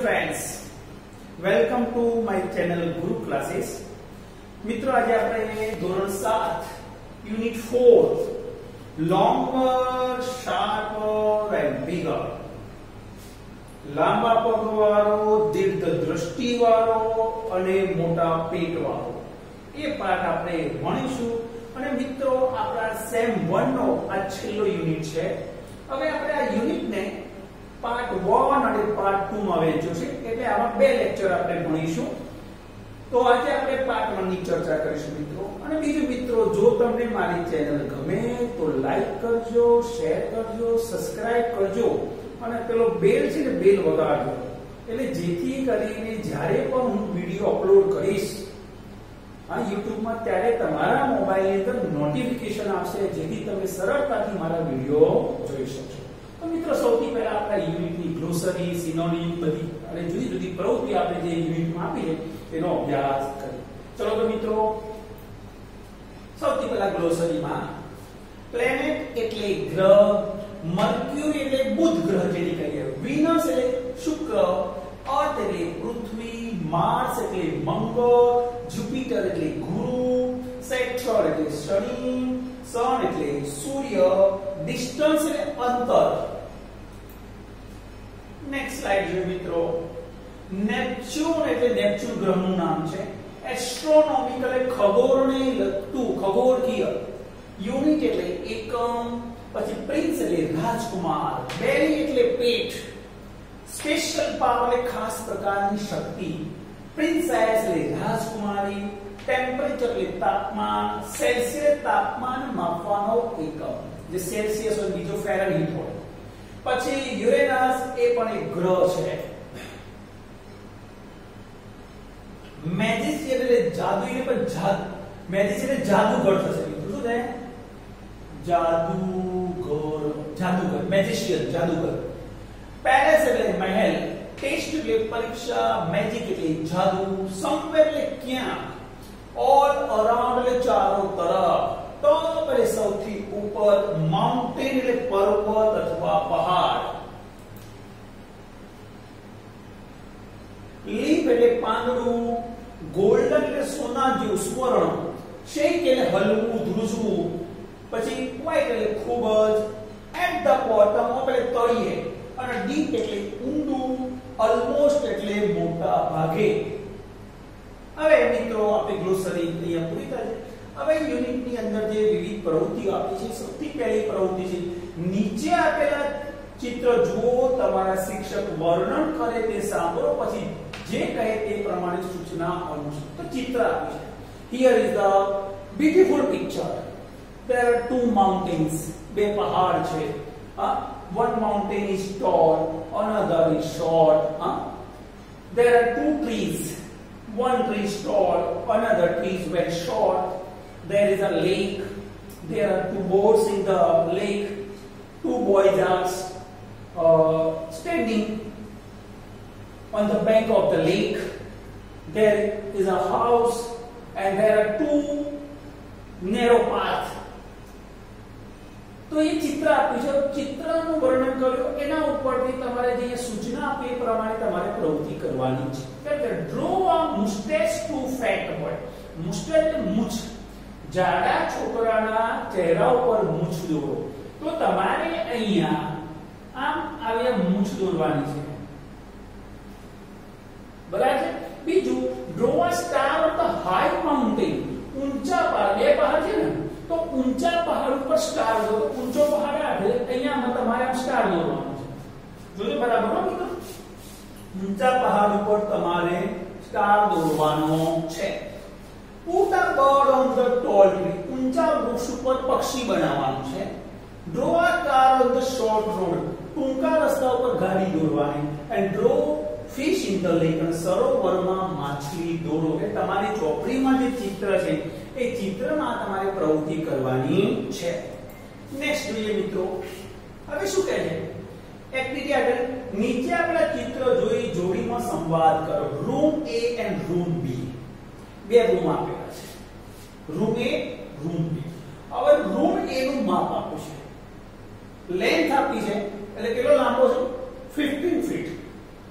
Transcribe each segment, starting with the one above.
Friends, welcome to my channel Guru Classes. મિત્રો આજે આપણે ધોરણ 7 unit 4 longer, sharper and bigger લાંબા પગવાળો, દીર્ઘ દ્રષ્ટિવાળો અને મોટા પેટવાળો એ પાઠ આપણે ભણીશું. અને મિત્રો આપણા સેમ 1 નો આ છેલ્લો યુનિટ છે. હવે આપણે આ યુનિટને પાર્ટ 1 અને પાર્ટ 2 માં વહેંચ્યો છે, એટલે આમાં બે લેક્ચર આપણે ભણીશું. તો આજે આપણે પાર્ટ 1 ની ચર્ચા કરીશું મિત્રો. અને બીજું મિત્રો, જો તમને મારી ચેનલ ગમે તો લાઈક કરજો, શેર કરજો, સબસ્ક્રાઇબ કરજો અને પેલો બેલ છે ને બેલ વગાડજો, એટલે જેથી કરીને જ્યારે પણ હું વિડિયો અપલોડ કરીશ આ YouTube માં ત્યારે તમારા મોબાઈલની અંદર નોટિફિકેશન આવશે, જેથી તમે સરળતાથી મારા વિડિયો જોઈ શકશો. તો મિત્રો સૌથી પહેલા આપણા યુનિટની ગ્લોસરી, સિનોનિમ બધી અને જુદી જુદી પ્રવૃત્તિ આપણે જે યુનિટમાં આપી છે તેનો અભ્યાસ કરીએ. ચલો તો મિત્રો, સૌથી પહેલા ગ્લોસરીમાં પ્લેનેટ એટલે ગ્રહ, મર્ક્યુરી એટલે બુધ ગ્રહ જેને કહીએ, વિનસ એટલે શુક્ર, અર્થ એટલે પૃથ્વી, માર્સ એટલે મંગળ, જુપિટર એટલે ગુરુ, સેક્ટર એટલે શનિ, સન એટલે સૂર્ય, ડિસ્ટન્સ એટલે અંતર. નેક્સ્ટ સ્લાઇડ જોઈએ મિત્રો. નેપ્ચ્યુન એટલે નેપ્ચ્યુન ગ્રહનું નામ છે. એસ્ટ્રોનોમિકલ એટલે ખગોળને લગતું, ખગોળકીય. યુનિટ એટલે એકમ, પછી પ્રિન્સ એટલે રાજકુમાર, બેલી એટલે પેટ, સ્પેશિયલ પાવર એટલે ખાસ પ્રકારની શક્તિ, પ્રિન્સેસ એટલે રાજકુમારી, ટેમ્પરેચર એટલે તાપમાન, સેલ્સિયસ તાપમાન માપવાનો એકમ, જે સેલ્સિયસ હોય બીજો ફેરનહીટ હોય. પછી યુરેનસ એ પણ એક ગ્રહ છે. મેજિશિયન એટલે જાદુ, એટલે પણ મેજિશિયન એટલે જાદુગર થશે મિત્રો. શું થાય? જાદુગર, મેજિશિયન જાદુગર. પેલેસ એટલે મહેલ, ટેસ્ટ એટલે પરીક્ષા, મેજિક એટલે જાદુ, સમવેર એટલે ક્યાં, ઓલ અરાઉન્ડ એટલે ચારો તરફ, ટોપ એટલે સૌથી ઉપર, માઉન્ટેન એટલે પર્વત અથવા પહાડ, લીફ એટલે પાંદડું, ગોલ્ડન એટલે સોના જેવું, સુવર્ણ, શેક એટલે હલવું, ધ્રુજવું, પછી ક્વાઇટ એટલે ખૂબ જ, એટ ધ બોટમ ઓફ એટલે તળિયે, અને ડીપ એટલે ઊંડું, ઓલમોસ્ટ એટલે મોટા ભાગે. હવે મિત્રો આપણી ગ્લોસરી અહીંયા પૂરી થાય છે. હવે યુનિટની અંદર જે વિવિધ પ્રવૃત્તિઓ આપી છે, સૌથી પહેલી પ્રવૃત્તિ છે નીચે આપેલા ચિત્ર જુઓ, તમારા શિક્ષક વર્ણન કરે તે સાંભળો, પછી જે કહે તે પ્રમાણે સૂચના અનુસરો. તો ચિત્ર આપ્યું છે. Here is the beautiful picture. There are two mountains. બે પહાડ છે. One mountain is tall, another is short. There are two trees. One tree is tall, another tree is very short. There is a lake. There are two boats in the lake. Two boys are standing on the bank of the lake. There is a house and there are two narrow paths. તો એ ચિત્ર આપ્યું છે. ચિત્રનું વર્ણન કર્યું, એના ઉપરથી તમારે જે સૂચના આપી એ પ્રમાણે તમારે પ્રવૃત્તિ કરવાની છે. કે draw a moustache to fat boy. Moustache એટલે મૂછ, જાડા છોકરાના ચહેરા ઉપર મૂછ દોરો. તો તમારે અહીંયા આમ આવી મૂછ દોરવાની છે, બરાબર છે. બીજું, draw a star on the high mountain. ઊંચા પહાડ, બે પહાડ છે ને, તો ઊંચા પહાડ ઉપર સ્ટાર દોરો. ઊંચો પહાડ આવે અહીંયા તમારે આમ સ્ટાર દોરવાનો છે. જોજો બરાબર હો મિત્રો. ઊંચા પહાડ ઉપર તમારે સ્ટાર દોરવાનો છે. Put a bird on the tall tree. ઊંચા વૃક્ષ ઉપર પક્ષી બનાવવાનું છે. Draw a car on the short road. ટૂંકા રસ્તા ઉપર ગાડી દોરવાની. And draw fish in the lake. સરોવરમાં માછલી દોરો. એ તમારી ચોપડીમાં જે ચિત્ર છે એ ચિત્રમાં તમારે પ્રવૃત્તિ કરવાની છે. નેક્સ્ટ જોઈએ મિત્રો. હવે શું કહે છે? એક્ટિવિટી આગળ નીચે આપેલા ચિત્ર જોઈ જોડીમાં સંવાદ કરો. Room A and room B. બે રૂમ આપેલા છે. Room A, room B. હવે રૂમ A નું માપ આપ્યું છે. લેન્થ આપી છે એટલે કેટલો લાંબો છે? 15 ફીટ.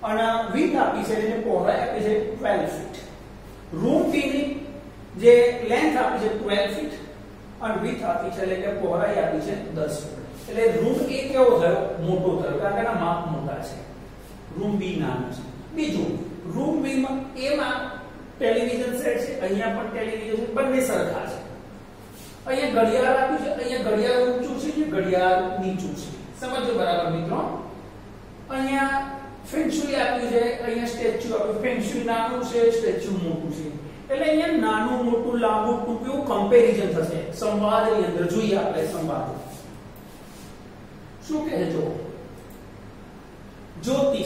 અને width આપી છે એટલે પહોળાઈ આપી છે 12 ફીટ. રૂમ B ની જે લેન્થ આપી છે 12 ફીટ અને width આપી છે એટલે કે પહોળાઈ આપી છે 10 ફીટ. એટલે રૂમ A કેવો થયો? મોટો થયો કારણ કે એના માપ મોટા છે. રૂમ B નાનો છે. બીજું રૂમ B માં A માં ટેલિવિઝન સેટ છે, અહીંયા પણ ટેલિવિઝન છે, બંને સરખા છે. અહીંયા ઘડિયાળ આપ્યું છે, અહીંયા ઘડિયાળ ઊંચું છે ને ઘડિયાળ નીચું છે. સમજો બરાબર મિત્રો. અહીંયા ફેંગશુઈ આપ્યું છે, અહીંયા સ્ટેચ્યુ આપ્યું. ફેંગશુઈ નાનું છે, સ્ટેચ્યુ મોટું છે. એટલે અહીંયા નાનું મોટું લાંબુ ટૂંકું એવું કમ્પેરિઝન થશે. સંવાદની અંદર જોઈએ આપણે સંવાદ. શું કહે જો? જ્યોતિ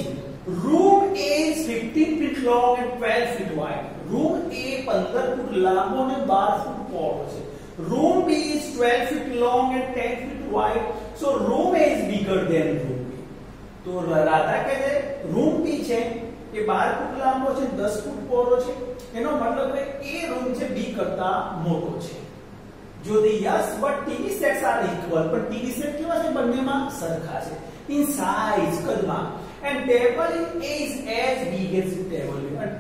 room A is 15 feet long and 12 feet wide. room A 15 ફૂટ લાંબો અને 12 ફૂટ પહોળો છે. room B is 12 feet long and 10 feet wide. So room A is bigger than room B. તો રાધા કહે છે room B છે એ 12 ફૂટ લાંબો છે, 10 ફૂટ પહોળો છે. એનો મતલબ કે એ રૂમ છે B કરતા મોટો છે. જ્યોતિ yes, but TV sets are equal. પણ TV set કેવા છે? બંનેમાં સરખા છે in size, કદમાં. And table is as big as table. And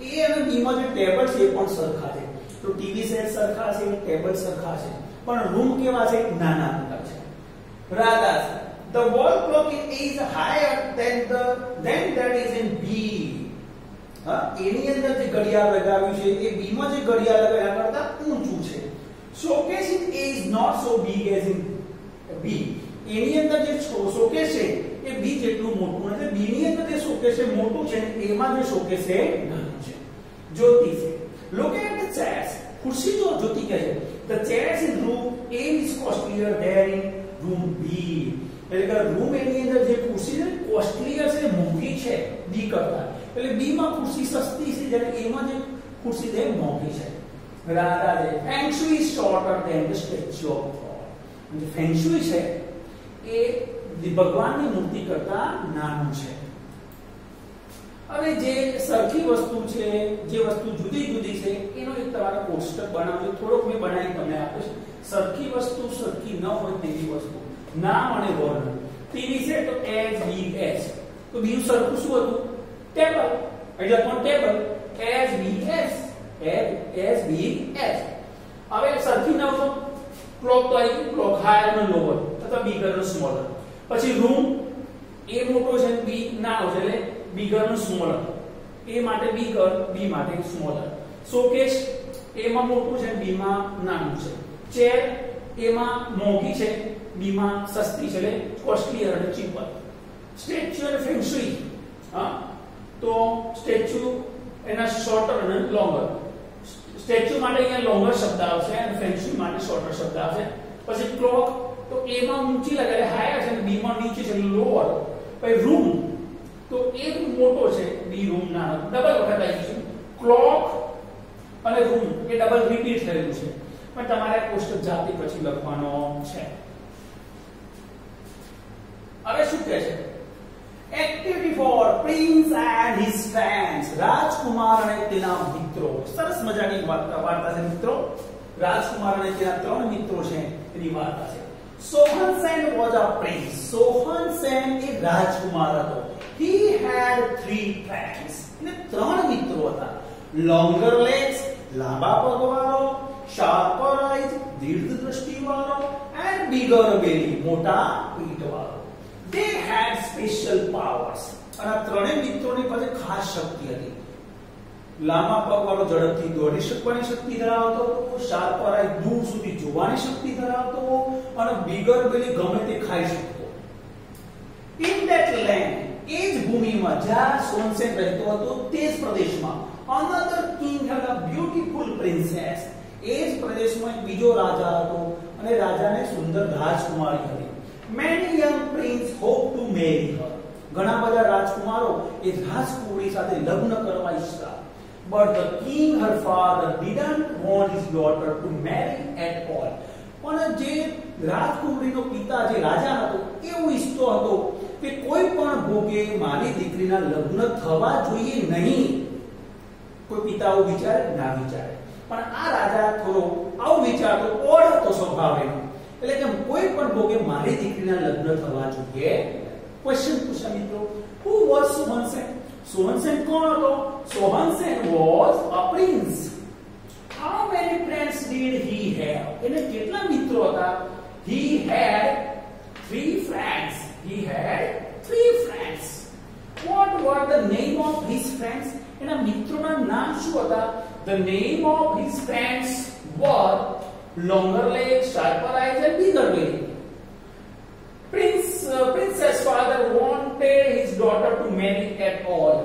A અને B માં જે ટેબલ છે એ પણ સરખા છે. તો ટીવી સેટ સરખા છે, ટેબલ સરખા છે, પણ રૂમ કેવા છે? નાના મોટા છે. Radha the wall clock in A is higher than that is in B. હા, એની અંદર જે ઘડિયાળ લગાવ્યું છે એ B માં જે ઘડિયાળ લગાવ્યા કરતા ઊંચું છે. showcase in A is not so big as in B. એની અંદર જે શોકેસ છે એ B જેટલું મોટું નથી. B ની અંદર જે શોકેસ છે મોટું છે, A માં જે શોકેસ છે નાનું છે. જ્યોતિ છે look at the chairs. ખુરશી જો જ્યોતિ કહે છે the chairs in room A is costlier than in room B. એટલે કે રૂમ A ની અંદર જે ખુરશી છે કોસ્ટલીયર છે, મોંઘી છે B કરતા. એટલે B માં ખુરશી સસ્તી છે જ્યારે A માં જે ખુરશી છે મોંઘી છે. રાધા છે feng shui is shorter than the statue of God. જે feng shui છે એ ભગવાનની મૂર્તિ કરતા નાનું છે. હવે જે સરખી વસ્તુ છે, જે વસ્તુ જુદી જુદી છે એનો એક તમારે કોષ્ટક બનાવજો. થોડોક મેં બનાવી તમને આપીશ. સરખી વસ્તુ સરખી ન હોય તેવી વસ્તુ, નામ અને વર્ણ. ટીવી છે તો as big as. તો બીજું સરખું શું હતું? ટેબલ. એટલે પણ table as big as. as big as. હવે સરખી ન હોય ક્લોક તો આવી ગયું, ક્લોક હાયર અને લોઅર અથવા બિગર અને સ્મોલર. પછી રૂમ A મોટો છે, B નાનો છે એટલે બિગર અને સ્મોલર. A માટે બિગર, B માટે સ્મોલર. શોકેસ A માં મોટું છે, B માં નાનું છે. ચેર A માં મોંઘી છે, B માં સસ્તી છે એટલે કોસ્ટલીયર અને ચીપર. સ્ટેચ્યુ અને ફેંગ શુઈ. હા, તો સ્ટેચ્યુ એના શોર્ટર અને લોંગર. સ્ટેચ્યુ માટે અહીંયા લોંગર શબ્દ આવશે અને ફેંગ શુઈ માટે શોર્ટર શબ્દ આવશે. પછી ક્લોક તો A માં ઊંચી લગાડે હાયર છે અને B માં નીચે છે લોઅર. પછી રૂમ તો A રૂમ મોટો છે, B રૂમ નાનો. ડબલ વખત આવી ગયું. ક્લોક અને રૂમ એ ડબલ રિપીટ થયેલું છે, પણ તમારે કોષ્ટક જાતે પછી લખવાનો છે. હવે શું કહે છે? Activity for prince and his friends. રાજકુમાર અને તેના મિત્રો. સરસ મજાની વાર્તા છે મિત્રો. રાજકુમાર અને તેના 3 મિત્રો છે એની વાર્તા છે. Sohan Sen was a prince. Sohan Sen એ રાજકુમાર હતો. He had 3 friends. એને 3 મિત્રો હતા. longer legs લાંબા પગવાળો, sharper eyes દીર્ઘ દ્રષ્ટિવાળો, and bigger belly મોટા પીઠવાળો. They had special powers. અને આ ત્રણેય મિત્રોની પાસે ખાસ શક્તિ હતી. લાંબા પગવાળો ઝડપથી દોડી શકવાની શક્તિ ધરાવતો હતો, શાર્પર આઈ દૂર સુધી જોવાની શક્તિ ધરાવતો અને બિગર બેલી ગમે તે ખાઈ શકતો. ઇન ધેટ લેન્ડ એ જ ભૂમિમાં જ્યાં સોનસેન રહેતો હતો તે જ પ્રદેશમાં another king had a beautiful princess. એ જ પ્રદેશમાં એક બીજો રાજા હતો અને રાજાને સુંદર રાજકુમારી હતી. Many young princes hoped to marry her. ઘણા બધા રાજકુમારો એ રાજકુમારી સાથે લગ્ન કરવા ઈચ્છતા. But the king, her father, didn't want his daughter to marry at all. પણ જે રાજકુમારીનો પિતા જે રાજા હતો એવું ઈચ્છતો હતો કે કોઈ પણ ભોગે મારી દીકરીના લગ્ન થવા જોઈએ નહીં. કોઈ પિતા આવું વિચારે ના વિચારે, પણ આ રાજા થોડો આવું વિચારતો, ઓળ હતો સ્વભાવ એનો. એટલે કે કોઈ પણ ભોગે મારી દીકરીના લગ્ન થવા જોઈએ. ક્વેશ્ચન પૂછા મિત્રો, who was Sohan Sen? સોહનસેન કોણ હતો? સોહનસેન was a prince. How many friends did he have? એને કેટલા મિત્રો હતા? He had 3 friends. He had 3 friends. What were the name of his friends? એના મિત્રોના નામ શું હતા? The name of his friends were longer legs, sharper eyes and bigger belly. Princess father wanted his daughter to marry at all.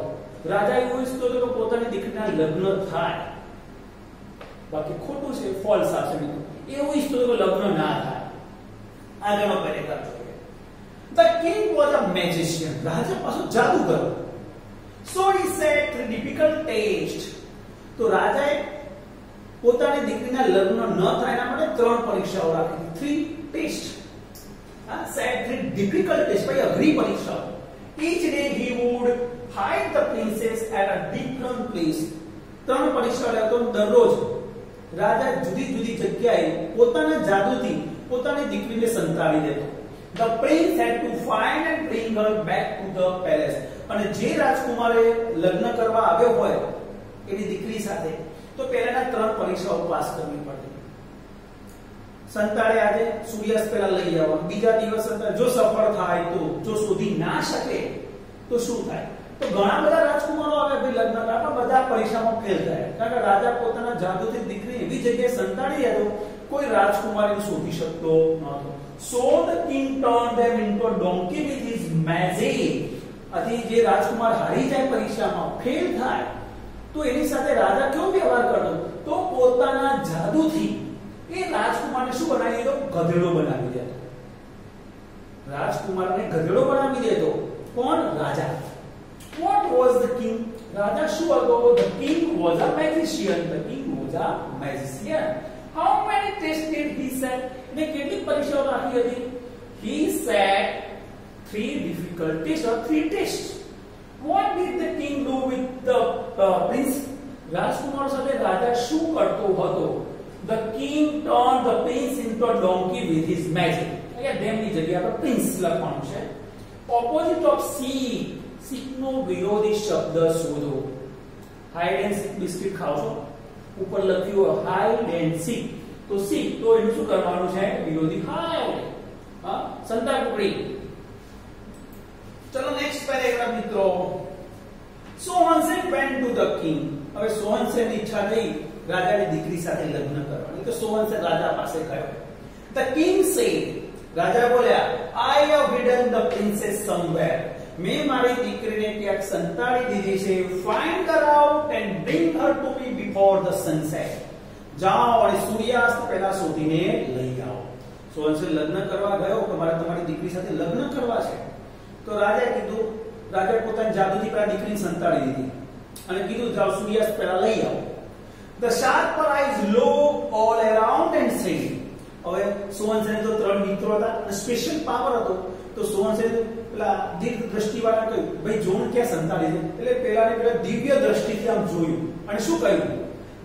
રાજા એવું ઈચ્છતો હતો કે પોતાની દીકરીના લગ્ન થાય. બાકી ખોટું છે, ફોલ્સ આપશે મિત્રો. એવું ઈચ્છતો હતો કે લગ્ન ના થાય. આગળનો પેરેગ્રાફ જોઈએ. The king was a magician. રાજા પાછો જાદુગર. So he set 3 difficult tests. તો રાજાએ પોતાની દીકરીના લગ્ન ન થાય એના માટે 3 પરીક્ષાઓ રાખી. 3 test. Set 3 difficult tests by અઘરી પરીક્ષાઓ. Each day he would hide the princess at a different place. 3 પરીક્ષા લેતો દરરોજ રાજા જુદી જુદી જગ્યાએ પોતાના જાદુથી પોતાની દીકરીને સંતાડી દેતો. The prince had to find and bring her back to the palace. અને જે રાજકુમારે લગ્ન કરવા આવ્યો હોય એની દીકરી સાથે તો પહેલાના 3 પરીક્ષાઓ પાસ કરવી પડે. સંતાડે આજે સૂર્યાસ્ત પહેલા લઈ આવવા, બીજા દિવસ સંતાડે, જો સફળ થાય તો, જો શોધી ના શકે તો શું થાય? તો ઘણા બધા રાજકુમારો આવે ભાઈ લગ્ન કરવા, બધા પરીક્ષામાં ફેલ થાય. કારણ કે રાજા પોતાના જાદુથી દીકરી એવી જગ્યાએ સંતાડી દેતો કોઈ રાજકુમાર એને શોધી શકતો નહોતો. So the king turned them into a donkey with his magic. આથી જે રાજકુમાર હારી જાય પરીક્ષામાં, ફેલ થાય તો એની સાથે રાજા કેવો વ્યવહાર કરતો? તો પોતાના જાદુથી એ રાજકુમારને શું બનાવી દેતો? ગધેડો બનાવી દેતો. રાજકુમારને ગધેડો બનાવી દેતો. કોણ? રાજા. What was the king? રાજા શું હતો? The king was a magician. The king was a magician. How many tests did he set? ને કેટલી પરીક્ષાઓ રાખી હતી? He set 3 difficult tests or 3 tests. What did the king do with the prince? રાજકુમાર સાથે રાજા શું કરતો હતો? The king turned the prince into a donkey with his magic. અહીંયા તેમની જગ્યા પર prince લખવાનું છે. Opposite of seek. Seek નો વિરોધી શબ્દ શોધો. Hide and seek બિસ્કિટ ખાઓ છો, ઉપર લખ્યું hide and seek. તો seek તો એનું શું કરવાનું છે? વિરોધી hide. હા, સંતા કુકડી. ચલો નેક્સ્ટ પેરેગ્રાફ મિત્રો. સોહનસેન went to the king. હવે સોહનસેનની ઈચ્છા થઈ રાજાની દીકરી સાથે લગ્ન કરવાની. તો સોહનસેન રાજા પાસે ગયો. The king said, રાજા બોલ્યા, I have hidden the princess somewhere. મેં મારી દીકરીને ક્યાંક સંતાડી દીધી છે. Find her out and bring her to me before the sunset. જાઓ અને સૂર્યાસ્ત પહેલા શોધીને લઈ આવો. સોહનસેન લગ્ન કરવા ગયો કે મારે તમારી દીકરી સાથે લગ્ન કરવા છે. તો રાજાએ કીધું, રાજાએ પોતાની જાદુથી પેલા દીકરીને સંતાડી દીધી અને કીધું જાઓ સૂર્યાસ્ત પહેલા લઈ આવો. The sharper eyes looked all around and said. હવે સોહનસેન તો 3 મિત્રો હતા અને સ્પેશિયલ પાવર હતો. તો સોહનસેન પેલા દીર્ઘ દ્રષ્ટિવાળા કહ્યું, ભાઈ જોણ ક્યાં સંતાડી છે? એટલે પેલાને પેલા દિવ્ય દ્રષ્ટિથી આમ જોયું અને શું કહ્યું?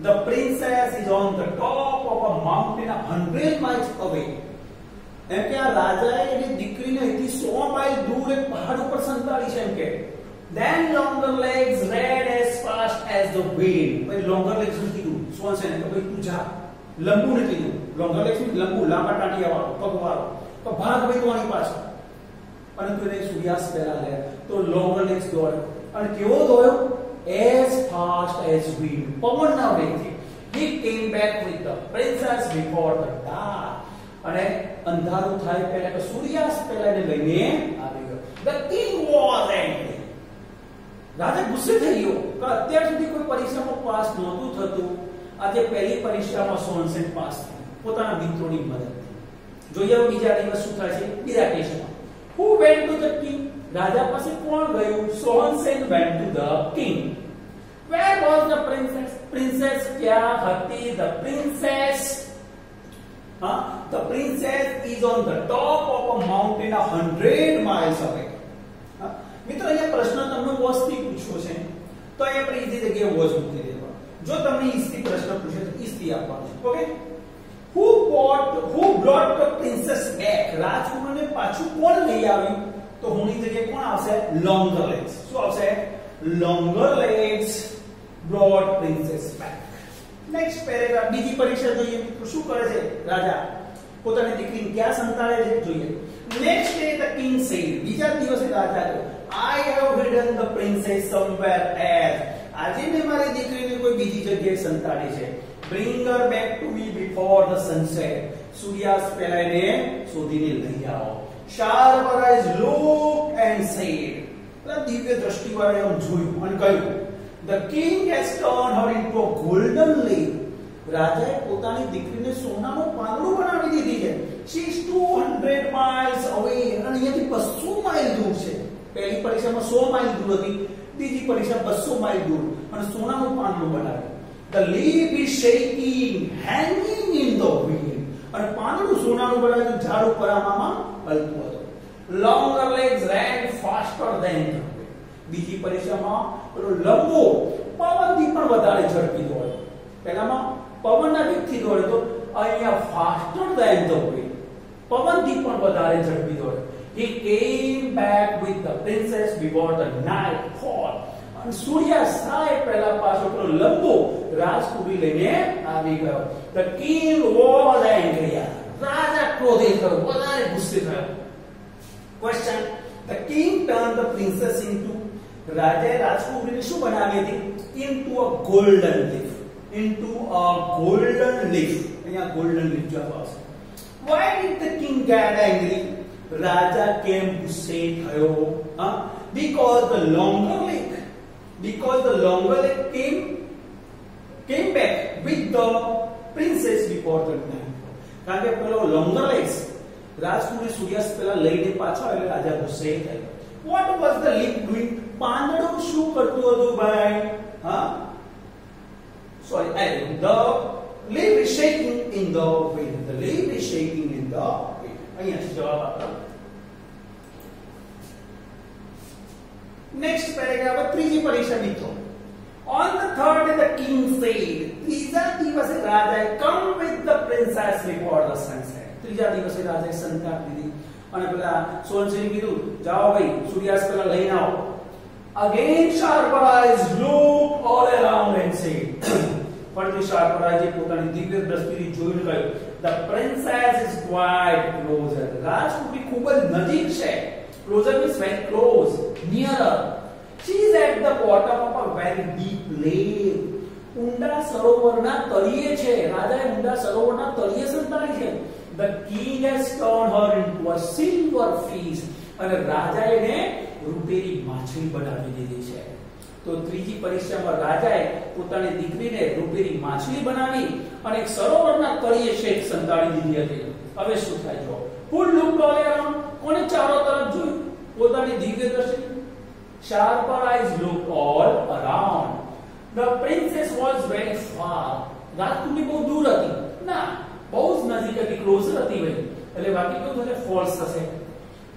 The princess is on the top of a mountain 100 miles away. એમ કે આ રાજાએ એની દીકરીને અહીંથી 100 માઇલ દૂર એક પહાડ ઉપર સંતાડી છે એમ કે. Then longer legs ran as fast as the wind. ભાઈ longer legs ને કીધું સોહનસેને કે ભાઈ તું જા. લંબુ ને કીધું, longer legs ને લંબુ, લાંબા ટાંટિયા વાળો, પગવાળો, તો ભાગ ભાઈ કોની પાછળ. અને તું એને સૂર્યાસ્ત પહેલા લે. તો longer legs દોડ્યો અને કેવો દોડ્યો? As fast as wind. પવનના વેગથી. He came back with the princess before the dark. અને અંધારું થાય પહેલા કે સૂર્યાસ્ત પહેલા એને લઈને આવી ગયો. The king was angry. રાજા ગુસ્સે થઈ ગયો કે અત્યાર સુધી કોઈ પરીક્ષામાં પાસ નહોતું થતું, આજે પહેલી પરીક્ષામાં સોહનસેન પાસ થયો પોતાના મિત્રોની મદદથી. જોઈએ બીજા દિવસ શું થાય છે બીજા ટેસ્ટમાં. Who went to the king? રાજા પાસે કોણ ગયું? સોહનસેન went to the king. Where was the princess? Princess ક્યાં હતી? The princess The princess is on the top of a mountain 100 miles away. મિત્રો અહીંયા પ્રશ્ન તમને વોઝથી પૂછ્યો છે તો અહીંયા આપણે ઈઝી જગ્યાએ વોઝ મૂકી દેવાનો. જો તમને ઈઝી પ્રશ્ન પૂછે તો ઈઝી આપવાનું છે. Okay, who brought the princess back? રાજકુમારને પાછું કોણ લઈ આવ્યું? તો હુંની જગ્યાએ કોણ આવશે? longer legs. શું આવશે? longer legs brought princess back. Next paragraph, બીજી પરીક્ષા જોઈએ તો શું કરે છે રાજા પોતાની દીકરીને ક્યાં સંતાડે છે જોઈએ. Next day the king said, બીજા દિવસે રાજા કહ્યું I have hidden the princess somewhere else. આજે મેં મારી દીકરીને કોઈ બીજી જગ્યાએ સંતાડી છે. Bring her back to me before the sunset. સૂર્યાસ્ત પહેલા એને શોધીને લઈ આવો. Sharp eyes looked and said, દિવ્ય દ્રષ્ટિવાળાએ આમ જોયું અને કહ્યું The king has turned her into a golden lake. રાજાએ પોતાની દીકરીને સોનાનું પાંદડું બનાવી દીધી છે. She is 200 miles away. અને અહીંયાથી 200 માઇલ દૂર છે. પહેલી પરીક્ષામાં 100 માઇલ દૂર હતી, બીજી પરીક્ષા 200 માઇલ દૂર, અને સોનાનું પાંદડું બનાવ્યું. The leaf is shaking, hanging in the wind. અને પાંદડું સોનાનું બનાવ્યું, ઝાડ ઉપર આમાં હલતું હતું. Longer legs ran faster than the wind. બીજી પરીક્ષામાં પેલો લંબો પવનથી પણ વધારે ઝડપી દોડ્યો. પહેલામાં પવનના વેગથી દોડ્યો, અહીંયા faster than the wind, પવનથી પણ વધારે ઝડપી દોડ્યો. He came back with the princess before the night fall. અને સૂર્યાસ્ત થાય પહેલા પાછો પેલો લંબો રાજકુમારી લઈને આવી ગયો. The king was angry. રાજા ક્રોધિત થયો, વધારે ગુસ્સે થયો. Question: The king turned the princess into, રાજાએ રાજકુમારીને શું બનાવી હતી? Into a golden leaf. Into a golden leaf. અહીંયા golden leaf જવાબ આવશે. Why did the king get angry? રાજા કેમ ગુસ્સે થયો? Because the longer leg came back with the princess before the night. કારણ કે પેલો longer legs રાજકુમારી સૂર્યાસ્ત પહેલા લઈને પાછો એટલે રાજા ગુસ્સે થયો. What was the leaf doing? પાંદડું શું કરતું હતું ભાઈ? The leaf is shaking in the wind. The leaf is shaking in the wind. અહીંયા જવાબ આપો. નેક્સ્ટ પેરેગ્રાફ, ત્રીજી પરીક્ષા મિત્રો. On the third day the king said, ત્રીજા દિવસે રાજાએ come with the princess before the sunset. ત્રીજા દિવસે રાજાએ સંતાપ દીધી અને પેલા સોનસિંહ કીધું જાઓ ભાઈ સૂર્યાસ્ત પહેલા લઈને આવો. Again sharper eyes looked all around and said, ફરીથી sharper eyes પોતાની દિવ્ય દ્રષ્ટિથી જોઈને કહ્યું The princess is quite closer. રાજકુમારી ખૂબ જ નજીક છે. Closer means very close, nearer. She is at the bottom of a very deep lake. ઊંડા સરોવરના તળિયે છે. રાજાએ ઊંડા સરોવરના તળિયે સંતાડી છે. The king has turned her into a silver fish. અને રાજાએ એને રૂપેરી માછલી બનાવી દીધી છે. તો ત્રીજી પરીક્ષામાં રાજાએ પોતાની દીકરીને રૂપેરી માછલી બનાવી અને એક સરોવરના તળિયે શેખ સંતાડી દીધી હતી. હવે શું થાય જો? Who looked all around? કોણે ચારો તરફ જોયું? પોતાની દિવ્ય દ્રષ્ટિ. Sharper eyes looked all around. The princess was very far. રાજકુમારી બહુ દૂર હતી. ના, બહુ જ નજીક હતી, ક્લોઝર હતી ભાઈ. એટલે બાકી કેવું થશે? ફોલ્સ થશે.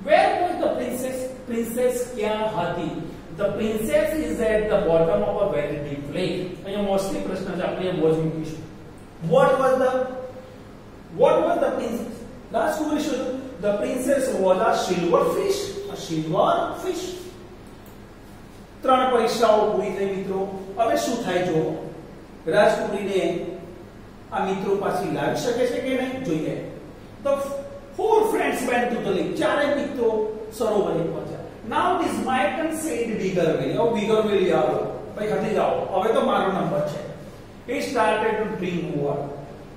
Where was the princess? Princess ક્યાં હતી? The princess is at the bottom of a very deep lake. અહીંયા મોસ્ટલી પ્રશ્ન છે, આપણે બોજ મૂકીશું. What was the princess? રાજકુમારી શું? The princess was a silver fish. A silver fish. ત્રણ પરીક્ષાઓ પૂરી થઈ મિત્રો. હવે શું થાય જો? રાજકુમારીને આ મિત્રો પાછી લાવી શકે છે કે નહીં જોઈએ. The four friends went to the lake. ચારે મિત્રો સરોવરે પહોંચ્યા. Now it is my turn, said Bigger Willie. Bigger Willie આવો ભાઈ, ખાતે જાઓ, હવે તો મારો નંબર છે. He started to drink water.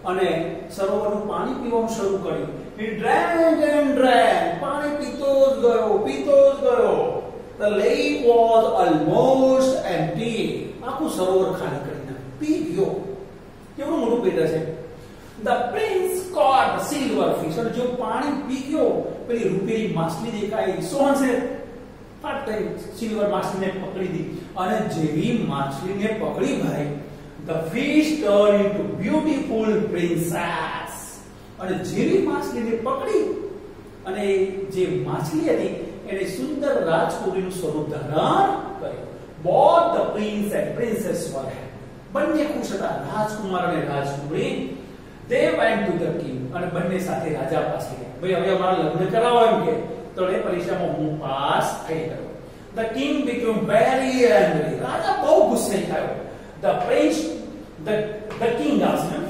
અને સરોવરનું પાણી પીવાનું શરૂ કર્યું. He drank and drank. પાણી પીતો જ ગયો. The lake was almost empty. આખું સરોવર ખાલી કરી નાખ્યું. પી ગયો. કેવડું મોટું પેટ હશે? The prince caught the silver fish. અને જો પાણી પી ગયો, પેલી રૂપેરી માછલી દેખાઈ. સોન છે ફટ સિલ્વર માછલીને પકડી દી. અને જેવી માછલીને પકડી ભાઈ, the fish turned into beautiful princess. અને જેવી માછલીને પકડી અને જે માછલી હતી એને સુંદર રાજકુમારીનું સ્વરૂપ ધારણ કર્યું. Both the prince and princess were happy. બંને ખુશ હતા, રાજકુમાર અને રાજકુમારી. They went to the king. અને બંને સાથે રાજા પાસે ગયા. ભાઈ હવે અમારા લગ્ન કરાવો એમ કે. તો એ પરીક્ષામાં હું પાસ થઈ ગયો. The king became very angry. રાજા બહુ ગુસ્સે થયો. The king asked him.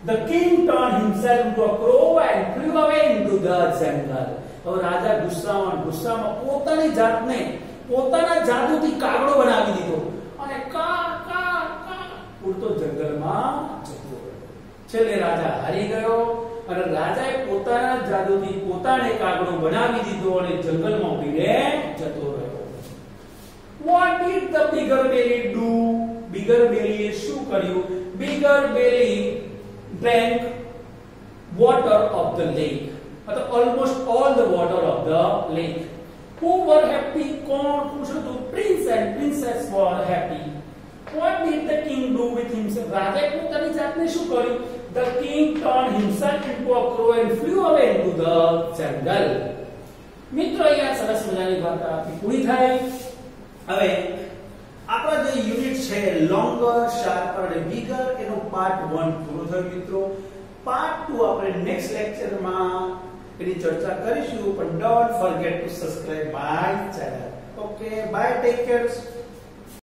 The king turned himself into a crow and flew away into the jungle. હવે રાજા ગુસ્સામાં પોતાની જાતને પોતાના જાદુથી કાગડો બનાવી દીધો અને કા કા કા ઉડતો જંગલમાં જતો રહ્યો. છેલ્લે રાજા હારી ગયો અને રાજાએ પોતાના જાદુથી પોતાને કાગડો બનાવી દીધો અને જંગલમાં ઉડીને જતો રહ્યો. What did the bigger belly do? Bigger belly એ શું કર્યું? Bigger belly drank water of the lake. मतलब almost all the water of the lake. Who were happy? कौन खुश हो? Prince and princess were happy. What did the king do with himself? राजा पोतानी जातने શું કર્યું? The king turned himself into a crow and flew away into the jungle. મિત્રો અહીંયા સરસ મજાની વાર્તા આપી પૂરી થાય. હવે આપણા જે યુનિટ છે લોંગર, શાર્પર અને બિગર એનો પાર્ટ 1 પૂરો થયો મિત્રો. પાર્ટ 2 આપણે નેક્સ્ટ લેક્ચરમાં એની ચર્ચા કરીશું. પણ don't forget to subscribe my channel. Okay, bye, take care.